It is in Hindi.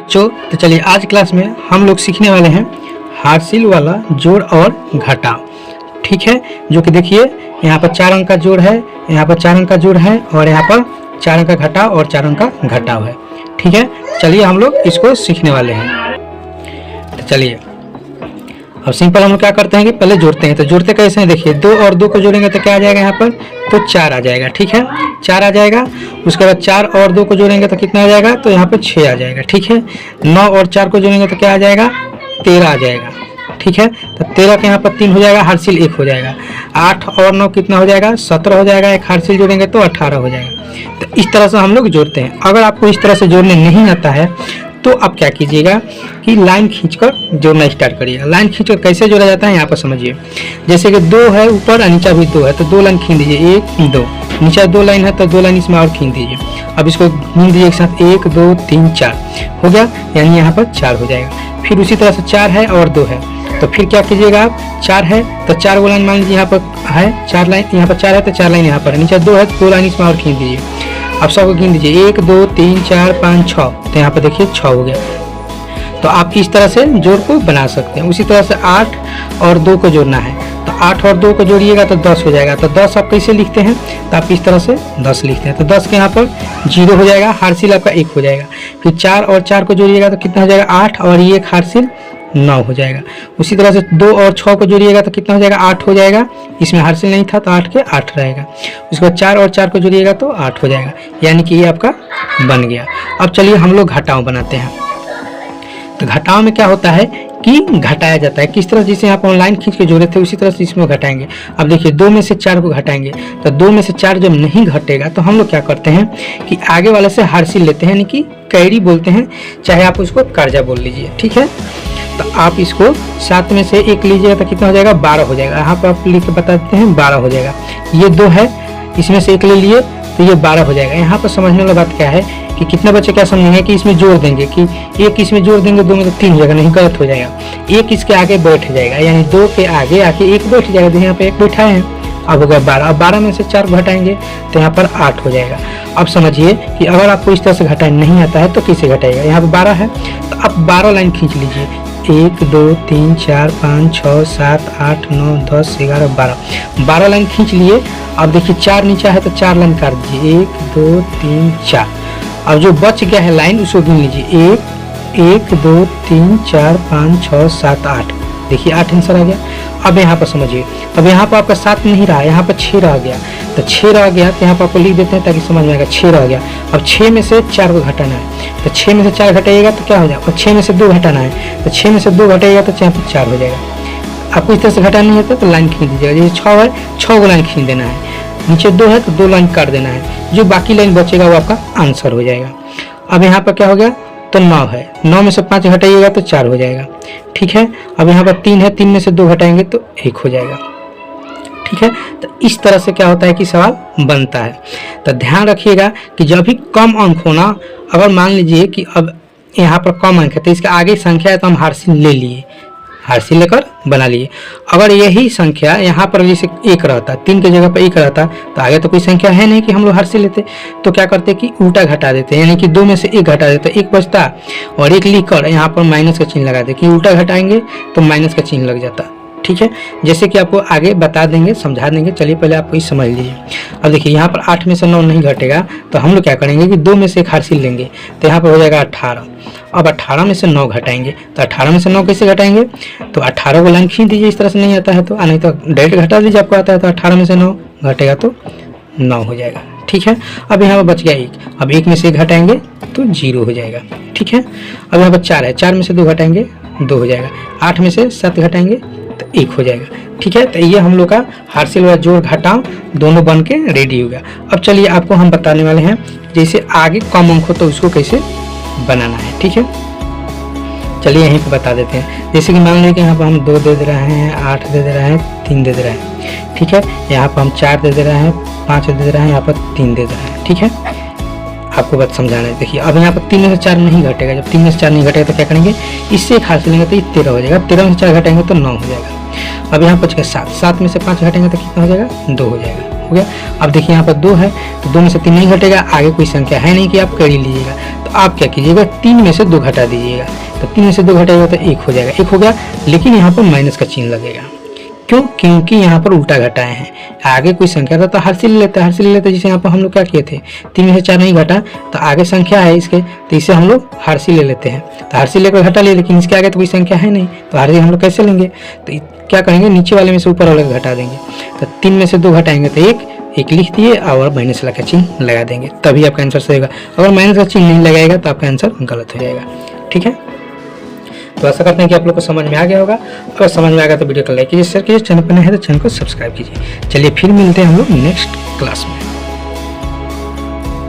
तो चलिए आज क्लास में हम लोग सीखने वाले हैं हार्सिल वाला जोड़ और घटाव। ठीक है, जो कि देखिए यहाँ पर 4 अंक का जोड़ है, यहाँ पर 4 अंक का जोड़ है और यहाँ पर 4 अंक का घटाव और 4 अंक का घटाव है। ठीक है, चलिए हम लोग इसको सीखने वाले हैं। तो चलिए अब सिंपल हम लोग क्या करते हैं कि पहले जोड़ते हैं। तो जोड़ते कैसे हैं, देखिए 2 और 2 को जोड़ेंगे तो क्या आ जाएगा यहाँ पर, तो 4 आ जाएगा। ठीक है, 4 आ जाएगा। उसके बाद 4 और 2 को जोड़ेंगे तो कितना आ जाएगा, तो यहाँ पर 6 आ जाएगा। ठीक है, 9 और 4 को जोड़ेंगे तो क्या आ जाएगा, 13 आ जाएगा। ठीक है, तो 13 के यहाँ पर 3 हो जाएगा, हार्सिल 1 हो जाएगा। 8 और 9 कितना हो जाएगा, 17 हो जाएगा। एक हार्सिल जोड़ेंगे तो 18 हो जाएगा। तो इस तरह से हम लोग जोड़ते हैं। अगर आपको इस तरह से जोड़ने नहीं आता है तो आप क्या कीजिएगा कि लाइन खींचकर जोड़ना स्टार्ट करिएगा। लाइन खींचकर कैसे जोड़ा जाता है यहाँ पर समझिए। जैसे कि 2 है ऊपर और नीचा भी 2 है, तो 2 लाइन खींच दीजिए, 1 2। नीचा 2 लाइन है तो 2 लाइन इसमें और खींच दीजिए। अब इसको घूम दीजिए एक साथ, 1 2 3 4 हो गया, यानी यहाँ पर 4 हो जाएगा। फिर उसी तरह से 4 है और 2 है, तो फिर क्या कीजिएगा आप, 4 है तो 4 वो लाइन मान लीजिए यहाँ पर है 4 लाइन, यहाँ पर 4 है तो 4 लाइन यहाँ पर है। नीचे 2 है तो 2 लाइन इसमें और खींच दीजिए। अब सबको गिन दीजिए, 1 2 3 4 5 6, तो यहाँ पर देखिए 6 हो गया। तो आप इस तरह से जोड़ को बना सकते हैं। उसी तरह से 8 और 2 को जोड़ना है, तो 8 और 2 को जोड़िएगा तो 10 हो जाएगा। तो 10 आप कैसे लिखते हैं, तो आप इस तरह से 10 लिखते हैं। तो 10 के यहाँ पर 0 हो जाएगा, हार्सिल आपका 1 हो जाएगा। फिर 4 और 4 को जोड़िएगा तो कितना हो जाएगा, 8 और ये एक हार्सिल 9 हो जाएगा। उसी तरह से 2 और 6 को जोड़िएगा तो कितना हो जाएगा, 8 हो जाएगा। इसमें हार्सिल नहीं था तो 8 के 8 रहेगा। उसके बाद 4 और 4 को जोड़िएगा तो 8 हो जाएगा, यानी कि ये आपका बन गया। अब चलिए हम लोग घटाव बनाते हैं। तो घटाव में क्या होता है कि घटाया जाता है। किस तरह, जैसे आप लाइन खींच के जोड़े थे उसी तरह से इसमें घटाएंगे। अब देखिए 2 में से 4 को घटाएंगे, तो 2 में से 4 जब नहीं घटेगा तो हम लोग क्या करते हैं कि आगे वाले से हार्सिल लेते हैं, यानी कि कैरी बोलते हैं, चाहे आप उसको कर्जा बोल लीजिए। ठीक है, तो आप इसको 7 में से 1 लीजिएगा तो कितना हो जाएगा, 12 हो जाएगा। यहाँ पर आप लिख के बता देते हैं 12 हो जाएगा। ये 2 है, इसमें से 1 ले लिए तो ये 12 हो जाएगा। यहाँ पर समझने वाली बात क्या है कि कितने बच्चे क्या समझेंगे कि इसमें जोड़ देंगे कि 1 इसमें जोड़ देंगे 2 में तो 3 हो जाएगा, नहीं गलत हो जाएगा। 1 इसके आगे बैठ जाएगा, यानी 2 के आगे आके 1 बैठ जाएगा। तो यहाँ पे 1 बैठाए हैं, अब हो गया 12। अब 12 में से 4 घटाएंगे तो यहाँ पर 8 हो जाएगा। अब समझिए कि अगर आपको इस तरह से घटाए नहीं आता है तो कैसे घटाएगा। यहाँ पर 12 है तो अब 12 लाइन खींच लीजिए, 1 2 3 4 5 6 7 8 9 10 11 12, 12 लाइन खींच लिए। अब देखिए 4 नीचा है तो 4 लाइन काट दीजिए, 1 2 3 4। अब जो बच गया है लाइन उसको गिन लीजिए, 1 2 3 4 5 6 7 8। देखिए 8 आंसर आ गया। अब यहाँ पर समझिए, अब यहाँ पर आपका 7 नहीं रहा, यहाँ पर 6 रह गया। तो 6 रह गया तो यहाँ पर आपको लिख देते हैं ताकि समझ में आएगा। 6 रह गया, अब 6 में से 4 को घटाना है, तो 6 में से 4 घटाइएगा तो क्या हो जाएगा, और 6 में से 2 घटाना है, तो 6 में से 2 घटाइएगा तो यहाँ पर 4 हो जाएगा। आपको इस तरह से घटाना नहीं होता तो लाइन खींच दीजिएगा। जैसे 6 है 6 को लाइन खींच देना है, नीचे 2 है तो 2 लाइन काट देना है, जो बाकी लाइन बचेगा वो आपका आंसर हो जाएगा। अब यहाँ पर क्या हो गया, तो 9 है, 9 में से 5 घटाइएगा तो 4 हो जाएगा। ठीक है, अब यहाँ पर 3 है, 3 में से 2 घटाएंगे तो 1 हो जाएगा। ठीक है, तो इस तरह से क्या होता है कि सवाल बनता है। तो ध्यान रखिएगा कि जब भी कम अंक होना, अगर मान लीजिए कि अब यहाँ पर कम अंक है तो इसके आगे संख्या है तो हम हार्सिल ले लिए, हार्सिल लेकर बना लिए। अगर यही संख्या यहाँ पर जैसे 1 रहता, 3 की जगह पर 1 रहता तो आगे तो कोई संख्या है नहीं कि हम लोग हार्सिल लेते, तो क्या करते कि उल्टा घटा देते, यानी कि 2 में से 1 घटा देते, 1 बचता और 1 लिख कर यहाँ पर माइनस का चिन्ह लगा दे कि उल्टा घटाएंगे तो माइनस का चिन्ह लग जाता। ठीक है, जैसे कि आपको आगे बता देंगे, समझा देंगे। चलिए पहले आपको इस समझ लीजिए। अब देखिए यहाँ पर 8 में से 9 नहीं घटेगा तो हम लोग क्या करेंगे कि 2 में से 1 हार्सिल लेंगे, तो यहाँ पर हो जाएगा 18। अब 18 में से 9 घटाएंगे, तो 18 में से 9 कैसे घटाएंगे, तो 18 को लाइन खींच दीजिए। इस तरह से नहीं आता है तो, नहीं तो डायरेक्ट घटा दीजिए, आपको आता है तो 18 में से 9 घटेगा तो 9 हो जाएगा। ठीक है, अब यहाँ पर बच गया 1, अब 1 में से 1 घटाएंगे तो 0 हो जाएगा। ठीक है, अब यहाँ पर 4 है, 4 में से 2 घटाएंगे 2 हो जाएगा। 8 में से 7 घटाएंगे तो 1 हो जाएगा। ठीक है, तो ये हम लोग का हार्सिल व जोड़ घटाव दोनों बन के रेडी हो गया। अब चलिए आपको हम बताने वाले हैं जैसे आगे कम अंक हो तो उसको कैसे बनाना है। ठीक है, चलिए यहीं पे बता देते हैं। जैसे कि मान लीजिए कि यहाँ पर हम 2 दे दे रहे हैं, 8 दे दे रहे हैं, 3 दे दे रहे हैं। ठीक है, यहाँ पर हम 4 दे दे रहे हैं, 5 दे दे रहे हैं, यहाँ पर 3 दे दे रहे हैं। ठीक है, आपको बात समझाना है। देखिए अब यहाँ पर 3 में से 4 नहीं घटेगा, जब 3 में से 4 नहीं घटेगा तो क्या करेंगे, इससे 1 हार्सिल लेंगे तो ये 13 हो जाएगा। 13 में से 4 घटाएंगे तो 9 हो जाएगा। अब यहाँ बच गया 7, 7 में से 5 घटेंगे तो कितना हो जाएगा, 2 हो जाएगा। हो गया। अब देखिए यहाँ पर 2 है तो 2 में से 3 नहीं घटेगा, आगे कोई संख्या है नहीं कि आप कैरी लीजिएगा, तो आप क्या कीजिएगा, 3 में से 2 घटा दीजिएगा। तो 3 में से 2 घटाइएगा तो 1 हो जाएगा, 1 हो गया। लेकिन यहाँ पर माइनस का चिन्ह लगेगा, क्यों? क्योंकि यहाँ पर उल्टा घटाए हैं। आगे कोई संख्या था तो हर्षिल ले लेते, हर्षिल ले लेते। जैसे यहाँ पर हम लोग क्या किए थे, 3 में से 4 नहीं घटा, तो आगे संख्या है इसके, तो इसे हम लोग हर्षिल ले लेते हैं। तो हर्षिल लेकर घटा लिए, लेकिन इसके आगे तो कोई संख्या है नहीं, तो हर्षिल हम लोग कैसे लेंगे? तो क्या करेंगे, नीचे वाले में से ऊपर वाले को घटा देंगे। तो 3 में से 2 घटाएंगे तो 1 लिख दिए और माइनस का चिन्ह लगा देंगे, तभी आपका आंसर सही होगा। अगर माइनस का चिन्ह नहीं लगाएगा तो आपका आंसर गलत हो जाएगा। ठीक है, तो आशा करते हैं कि आप लोग को समझ में आ गया होगा। अगर समझ में आ गया तो वीडियो को लाइक कीजिए, शेयर कीजिए, चैनल पर नए हैं तो चैनल को सब्सक्राइब कीजिए। चलिए फिर मिलते हैं हम लोग नेक्स्ट क्लास में।